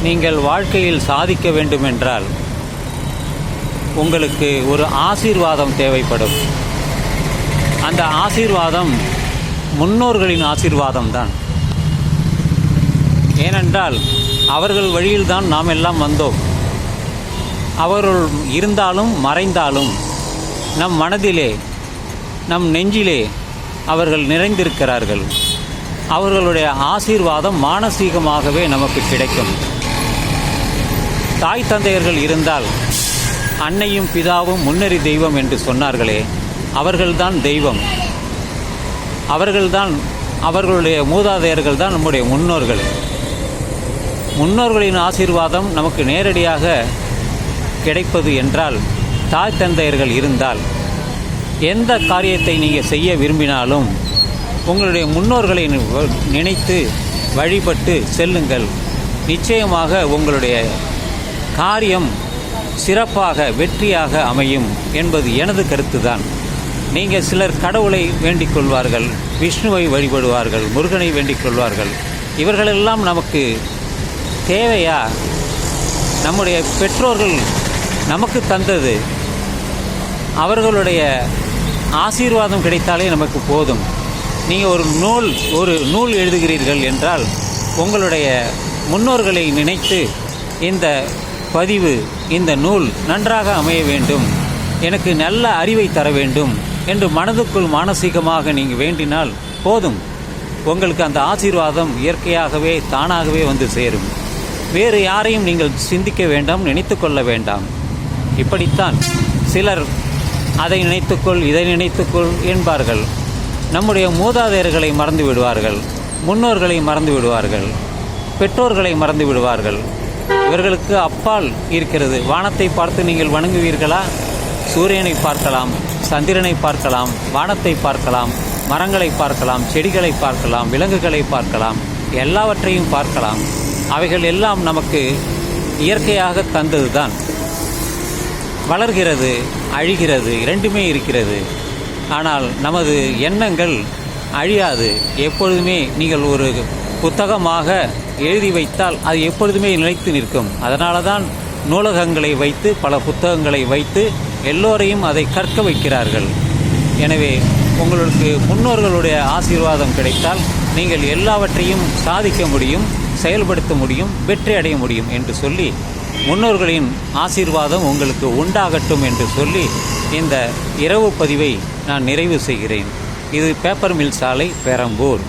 நீங்கள் வாழ்க்கையில் சாதிக்க வேண்டுமென்றால் உங்களுக்கு ஒரு ஆசீர்வாதம் தேவைப்படும். அந்த ஆசீர்வாதம் முன்னோர்களின் ஆசீர்வாதம்தான். ஏனென்றால் அவர்கள் வழியில்தான் நாம் எல்லாம் வந்தோம். அவர்கள் இருந்தாலும் மறைந்தாலும் நம் மனதிலே, நம் நெஞ்சிலே அவர்கள் நிறைந்திருக்கிறார்கள். அவர்களுடைய ஆசீர்வாதம் மானசீகமாகவே நமக்கு கிடைக்கும். தாய் தந்தையர்கள் இருந்தால் அன்னையும் பிதாவும் முன்னறி தெய்வம் என்று சொன்னார்களே, அவர்கள்தான் தெய்வம். அவர்களுடைய மூதாதையர்கள் தான் நம்முடைய முன்னோர்கள். முன்னோர்களின் ஆசீர்வாதம் நமக்கு நேரடியாக கிடைப்பது என்றால் தாய் தந்தையர்கள் இருந்தால் எந்த காரியத்தை நீங்கள் செய்ய விரும்பினாலும் உங்களுடைய முன்னோர்களை நினைத்து வழிபட்டு செல்லுங்கள். நிச்சயமாக உங்களுடைய காரியம் சிறப்பாக வெற்றியாக அமையும் என்பது எனது கருத்துதான். நீங்கள் சிலர் கடவுளை வேண்டிக் கொள்வார்கள், விஷ்ணுவை வழிபடுவார்கள், முருகனை வேண்டிக் கொள்வார்கள். இவர்களெல்லாம் நமக்கு தேவையா? நம்முடைய பெற்றோர்கள் நமக்கு தந்தது, அவர்களுடைய ஆசீர்வாதம் கிடைத்தாலே நமக்கு போதும். நீங்கள் ஒரு நூல் எழுதுகிறீர்கள் என்றால் உங்களுடைய முன்னோர்களை நினைத்து இந்த பதிவு, இந்த நூல் நன்றாக அமைய வேண்டும், எனக்கு நல்ல அறிவை தர வேண்டும் என்று மனதுக்குள் மானசீகமாக நீங்கள் வேண்டினால் போதும். உங்களுக்கு அந்த ஆசீர்வாதம் இயற்கையாகவே தானாகவே வந்து சேரும். வேறு யாரையும் நீங்கள் சிந்திக்க வேண்டாம், நினைத்து கொள்ள வேண்டாம். இப்படித்தான் சிலர் அதை நினைத்துக்கொள், இதை நினைத்துக்கொள் என்பார்கள். நம்முடைய மூதாதையர்களை மறந்து விடுவார்கள், முன்னோர்களை மறந்து விடுவார்கள், பெற்றோர்களை மறந்து விடுவார்கள். இவர்களுக்கு அப்பால் இருக்கிறது. வானத்தை பார்த்து நீங்கள் வணங்குவீர்களா? சூரியனை பார்க்கலாம், சந்திரனை பார்க்கலாம், வானத்தை பார்க்கலாம், மரங்களை பார்க்கலாம், செடிகளை பார்க்கலாம், விலங்குகளை பார்க்கலாம், எல்லாவற்றையும் பார்க்கலாம். அவைகள் எல்லாம் நமக்கு இயற்கையாக தந்ததுதான். வளர்கிறது, அழிகிறது, இரண்டுமே இருக்கிறது. ஆனால் நமது எண்ணங்கள் அழியாது. எப்பொழுதுமே நீங்கள் ஒரு புத்தகமாக எழுதி வைத்தால் அது எப்பொழுதுமே நிலைத்து நிற்கும். அதனால தான் நூலகங்களை வைத்து, பல புத்தகங்களை வைத்து எல்லோரையும் அதை கற்க வைக்கிறார்கள். எனவே உங்களுக்கு முன்னோர்களுடைய ஆசீர்வாதம் கிடைத்தால் நீங்கள் எல்லாவற்றையும் சாதிக்க முடியும், செயல்படுத்த முடியும், வெற்றி அடைய முடியும் என்று சொல்லி, முன்னோர்களின் ஆசீர்வாதம் உங்களுக்கு உண்டாகட்டும் என்று சொல்லி இந்த இரவு பதிவை நான் நிறைவு செய்கிறேன். இது பேப்பர் மில் சாலை, பெரம்பூர்.